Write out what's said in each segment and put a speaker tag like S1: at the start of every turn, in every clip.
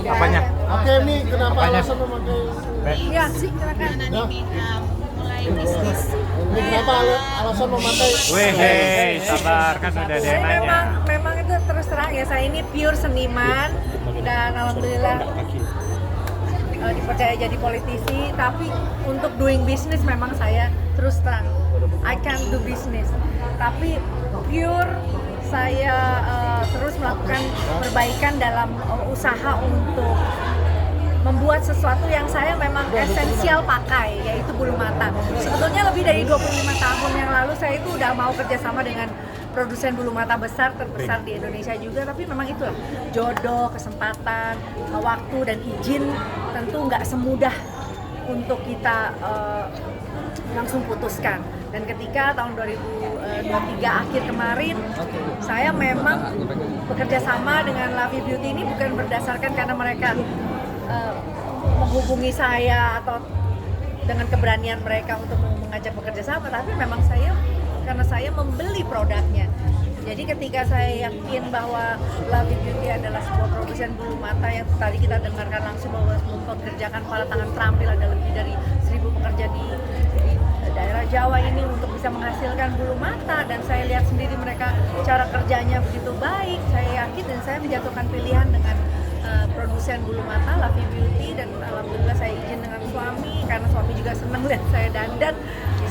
S1: Apanya?
S2: Oke, ini kenapa
S1: Apanya?
S2: alasan memakai?
S3: Iya sih, silakan.
S2: Nah,
S4: Mulai bisnis.
S2: ini kenapa alasan memakai?
S1: Weh, sabar kan udah ada yang
S3: Saya
S1: nanya.
S3: memang itu terus terang ya, saya ini pure seniman dan alhamdulillah dipercaya jadi politisi, tapi untuk doing business memang saya terus terang I can do business, tapi pure saya terus melakukan perbaikan dalam usaha untuk membuat sesuatu yang saya memang esensial pakai, yaitu bulu mata. Sebetulnya lebih dari 25 tahun yang lalu saya itu udah mau kerjasama dengan produsen bulu mata terbesar di Indonesia juga, tapi memang itulah jodoh, kesempatan, waktu dan izin tentu nggak semudah untuk kita langsung putuskan. Dan ketika tahun 2023 akhir kemarin, saya memang bekerja sama dengan Lavi Beauty ini bukan berdasarkan karena mereka menghubungi saya atau dengan keberanian mereka untuk mengajak bekerja sama, tapi memang karena saya membeli produknya. Jadi ketika saya yakin bahwa Lavi Beauty adalah sebuah produsen bulu mata yang tadi kita dengarkan langsung bahwa mempekerjakan para tangan terampil, ada lebih dari 1.000 pekerja di daerah Jawa ini untuk bisa menghasilkan bulu mata, dan saya lihat sendiri mereka cara kerjanya begitu baik, saya yakin dan saya menjatuhkan pilihan dengan produsen bulu mata Lavi Beauty, dan alhamdulillah saya izin dengan suami karena suami juga senang lihat saya dandan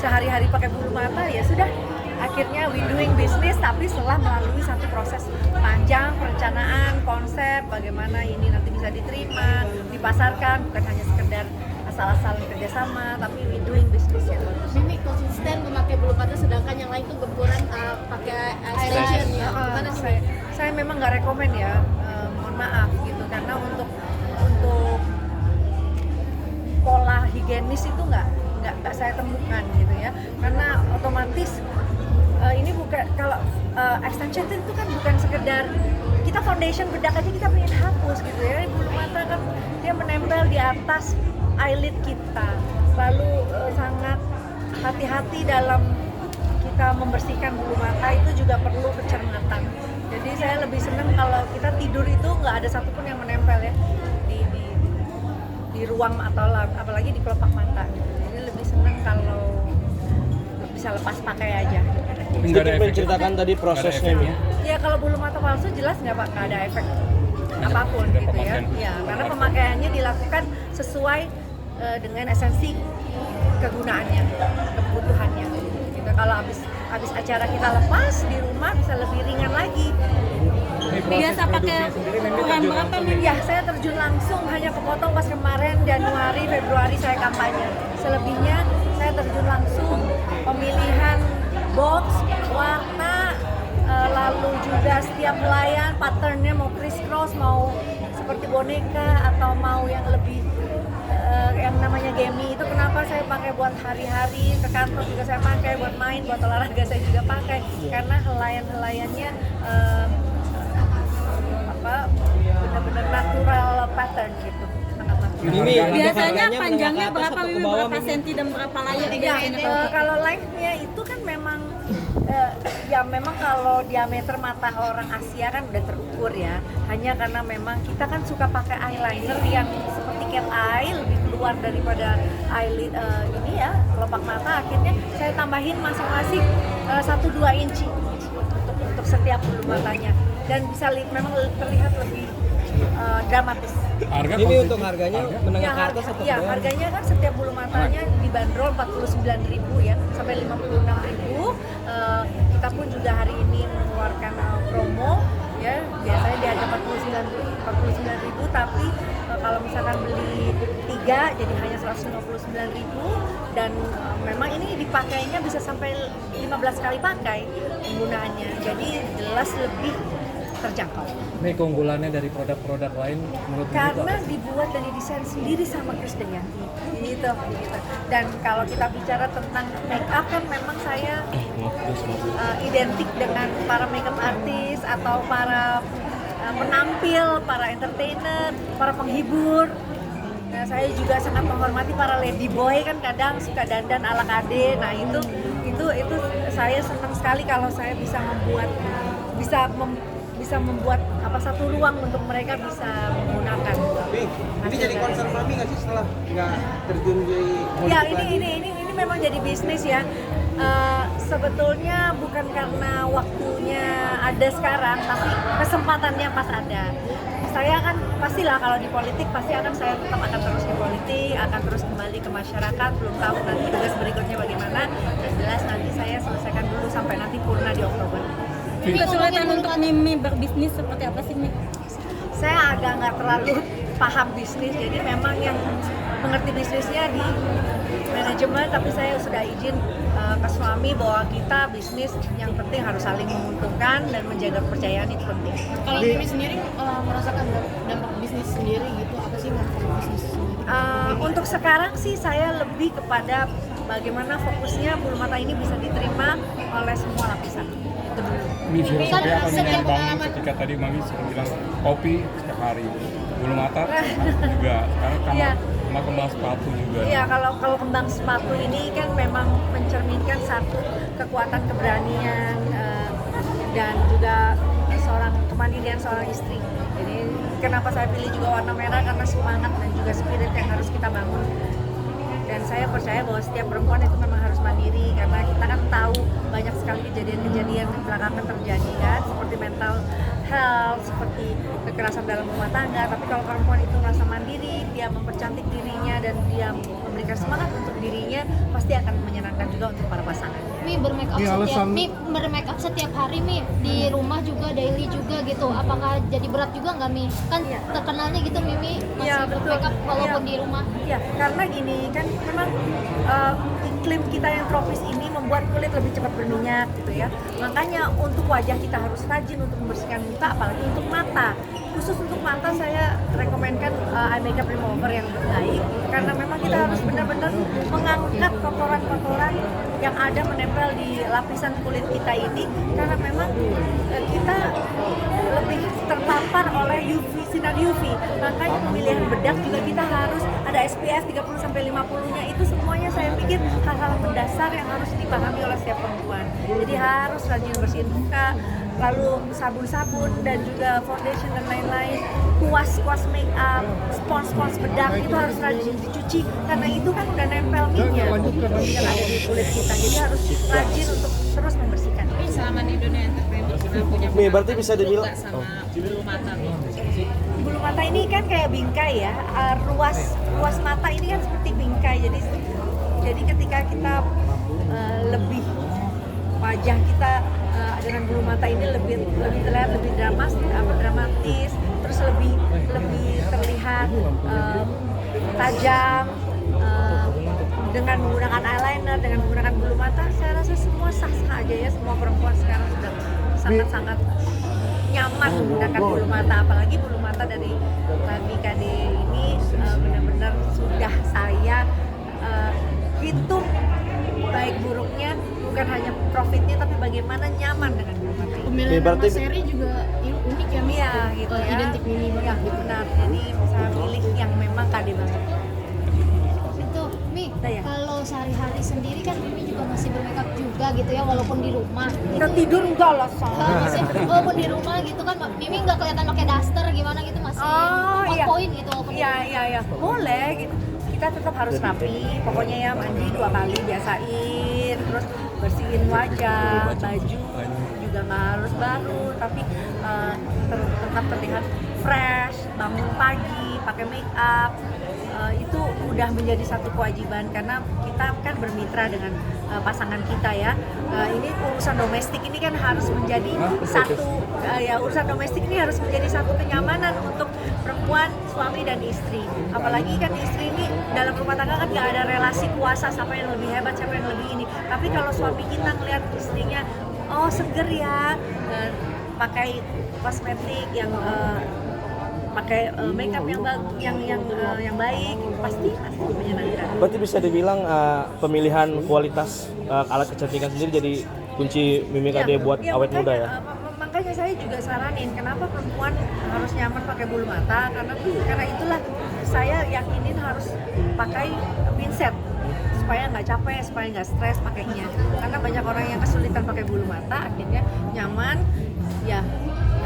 S3: sehari-hari pakai bulu mata. Ya sudah, akhirnya we doing business, tapi setelah melalui satu proses panjang perencanaan konsep bagaimana ini nanti bisa diterima, dipasarkan, bukan hanya sekedar asal-asalan kerjasama, tapi we doing business yang bagus.
S4: Mimi konsisten memakai bulu mata, sedangkan yang lain tuh gempuran pakai extension ya. Gimana sih?
S3: Saya memang nggak rekomen ya, mohon maaf gitu, karena untuk pola higienis itu nggak saya temukan gitu ya, karena otomatis ini bukan, kalau extension itu kan bukan sekedar kita foundation bedak aja kita pengen hapus gitu ya. Bulu mata kan dia menempel di atas eyelid kita, lalu sangat hati-hati dalam kita membersihkan bulu mata, itu juga perlu kecermatan. Jadi saya lebih senang kalau kita tidur itu nggak ada satupun yang menempel ya di ruang atau apalagi di kelopak mata. Jadi lebih senang kalau bisa lepas pakai aja.
S5: Sedikit menceritakan tadi prosesnya nih.
S3: Ya kalau bulu mata palsu jelas nggak ada efek apapun gitu ya. Ya karena pemakaiannya dilakukan sesuai dengan esensi kegunaannya, kebutuhannya. Gitu. Kalau habis acara kita lepas di rumah bisa lebih ringan lagi.
S4: Biasa pakai ukuran berapa nih?
S3: Ya saya terjun langsung, hanya kepotong pas kemarin Januari, Februari saya kampanye. Selebihnya saya terjun langsung pemilihan box, warna, lalu juga setiap pelayan patternnya mau crisscross, mau seperti boneka atau mau yang lebih yang namanya gemi. Itu kenapa saya pakai buat hari-hari, ke kantor juga saya pakai, buat main, buat olahraga saya juga pakai, karena helaian-helaiannya benar-benar natural pattern gitu, sangat natural.
S5: Ini
S4: Biasanya panjangnya berapa, berapa senti dan berapa layar?
S3: Ya, kalau length-nya itu kan memang ya memang kalau diameter mata orang Asia kan udah terukur ya. Hanya karena memang kita kan suka pakai eyeliner yang seperti cat eye, lebih keluar daripada eyelid ini ya, kelopak mata. Akhirnya saya tambahin masing-masing 1-2 inci untuk setiap bulu matanya, dan bisa memang terlihat lebih dramatis.
S5: ini untuk harganya menengah
S3: Ya,
S5: ke atas atau
S3: ya,
S5: bawah?
S3: harganya kan setiap bulu matanya dibanderol 49.000 ya sampai 56.000. Kita pun juga hari ini mengeluarkan promo ya, biasanya di harga 49.000, tapi kalau misalkan beli 3 jadi hanya 159.000, dan memang ini dipakainya bisa sampai 15 kali pakai penggunaannya, jadi jelas lebih terjangkau.
S6: Ini keunggulannya dari produk-produk lain menurut Ibu
S3: Karena
S6: apa?
S3: dibuat dan didesain sendiri sama Krisdayanti gitu. Dan kalau kita bicara tentang make up kan memang saya identik dengan para makeup artist atau para penampil, para entertainer, para penghibur. Nah, saya juga sangat menghormati para lady boy, kan kadang suka dandan ala kade. Nah, itu saya senang sekali kalau saya bisa membuat satu ruang untuk mereka bisa menggunakan.
S5: Mi, ini jadi concern Mami nggak sih setelah nggak terjun di
S3: Ya
S5: politik lagi?
S3: ini memang jadi bisnis ya. Sebetulnya bukan karena waktunya ada sekarang, tapi kesempatannya pas ada. Saya kan pastilah kalau di politik pasti saya tetap akan terus di politik, akan terus kembali ke masyarakat. Belum tahu nanti tugas berikutnya bagaimana. Yang jelas nanti saya selesaikan dulu sampai nanti purna di Oktober.
S7: Kesulitan untuk Mimi berbisnis seperti apa sih, Mi?
S3: Saya agak nggak terlalu paham bisnis, jadi memang yang mengerti bisnisnya di manajemen, tapi saya sudah izin ke suami bahwa kita bisnis yang penting harus saling menguntungkan dan menjaga kepercayaan itu penting.
S4: Kalau Mimi sendiri merasakan dampak bisnis sendiri gitu, apa sih manfaat bisnis sendiri?
S3: Untuk sekarang sih saya lebih kepada bagaimana fokusnya bulu mata ini bisa diterima oleh semua lapisan. Itu dulu.
S1: Ini filosofi apa nih yang
S4: Setiap
S1: bangun
S4: pengalaman.
S1: ketika tadi Mami sudah bilang kopi setiap hari, bulu mata juga, sekarang
S3: Iya.
S1: sama kembang sepatu juga.
S3: Iya, kalau kembang sepatu ini kan memang mencerminkan satu kekuatan keberanian dan juga seorang kemandirian seorang istri. Jadi kenapa saya pilih juga warna merah karena semangat dan juga spirit yang harus kita bangun. Dan saya percaya bahwa setiap perempuan itu memang harus mandiri karena kita kan tahu banyak sekali kejadian-kejadian belakangan terjadi kan, seperti mental health, seperti kekerasan dalam rumah tangga. Tapi kalau perempuan itu merasa mandiri, dia mempercantik dirinya dan dia memberikan semangat untuk dirinya, pasti akan menyenangkan juga untuk para pasangan.
S4: Mi bermake up
S2: Ini
S4: setiap hari Mi di rumah juga daily juga gitu. Apakah jadi berat juga nggak Mi? Kan
S3: Iya.
S4: terkenalnya gitu Mimi masih
S3: Iya, betul.
S4: bermake up walaupun
S3: Iya.
S4: di rumah.
S3: Ya, karena gini kan memang iklim kita yang tropis ini membuat kulit lebih cepat berminyak gitu ya. Makanya untuk wajah kita harus rajin untuk membersihkan muka, apalagi untuk mata. Khusus untuk mata saya rekomenkan eye makeup remover yang baik karena memang kita harus benar-benar mengangkat kotoran-kotoran yang ada menempel di lapisan kulit kita ini karena memang kita lebih terpapar oleh sinar UV. Makanya pemilihan bedak juga kita harus ada SPF 30-50-nya. Itu semuanya saya pikir hal-hal mendasar yang harus dipahami oleh setiap perempuan. Jadi harus rajin bersihin muka, lalu sabun-sabun dan juga foundation dan lain-lain, kuas make up, spons bedak itu harus rajin dicuci karena itu kan udah nempel minyak yang ada di kulit kita. Jadi harus rajin untuk terus membersihkan.
S7: Selama di dunia entertainment pernah punya
S5: Mi, berarti bisa dibilang
S7: sama bulu mata, Mi?
S3: Bulu mata ini kan kayak bingkai ya, ruas mata ini kan seperti bingkai. Jadi ketika kita lebih wajah kita dengan bulu mata ini lebih terlihat lebih dramatis, terus lebih terlihat tajam. Dengan menggunakan eyeliner, dengan menggunakan bulu mata, saya rasa semua sah-sah aja ya. Semua perempuan sekarang sudah sangat-sangat nyaman menggunakan bulu mata, apalagi bulu mata dari Lagi KD ini benar-benar sudah saya hitung baik buruknya, bukan hanya profitnya tapi bagaimana nyaman dengan bulu mata ini.
S4: Pemilihan nama
S5: berarti-
S4: seri juga unik ya Mi?
S3: Iya gitu ya.
S4: Identik Mimi
S3: Ya
S4: banget gitu.
S3: benar. Jadi saya pilih yang memang KD banget.
S4: Itu Mi,
S3: Nah, ya.
S4: kalau sehari-hari sendiri kan Mimi juga masih bermakeup juga gitu ya walaupun di rumah.
S3: Kita tidur enggak lah
S4: Maksudnya walaupun di rumah gitu kan Mimi nggak kelihatan pakai daster gimana gitu masih
S3: Oh,
S4: on
S3: iya.
S4: point gitu walaupun di rumah.
S3: Iya, boleh gitu. Kita tetap harus rapi, pokoknya ya mandi 2 kali biasain, terus bersihin wajah, baju juga nggak harus baru, tapi tetap terlihat fresh, bangun pagi, pakai make up. Itu udah menjadi satu kewajiban karena kita kan bermitra dengan pasangan kita ya. Ini urusan domestik ini kan harus menjadi urusan domestik ini harus menjadi satu kenyamanan untuk perempuan, suami dan istri. Apalagi kan istri ini dalam rumah tangga kan nggak ada relasi kuasa siapa yang lebih hebat, siapa yang lebih ini. Tapi kalau suami kita ngeliat istrinya, oh seger ya, pakai kosmetik yang pakai makeup yang baik, pasti menyenangkan.
S5: berarti bisa dibilang pemilihan kualitas alat kecantikan sendiri jadi kunci Mimi KD buat awet muda ya.
S3: Makanya saya juga saranin kenapa perempuan harus nyaman pakai bulu mata karena itulah saya yakinin harus pakai pinset supaya nggak capek, supaya nggak stres pakainya. Karena banyak orang yang kesulitan pakai bulu mata, akhirnya nyaman, ya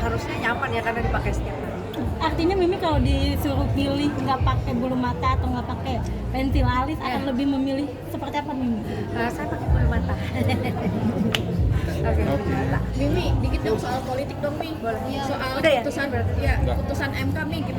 S3: harusnya nyaman ya karena dipakai setiap hari.
S7: Artinya Mimi kalau disuruh pilih nggak pakai bulu mata atau nggak pakai pensil alis akan lebih memilih seperti apa Mimi?
S3: Saya pakai bulu mata. Oke, bulu mata.
S8: Mimi, dikit dong soal politik dong Mi.
S3: Boleh.
S8: Soal
S3: Udah ya?
S8: putusan
S3: Berarti.
S8: ya, putusan MK Mi gimana?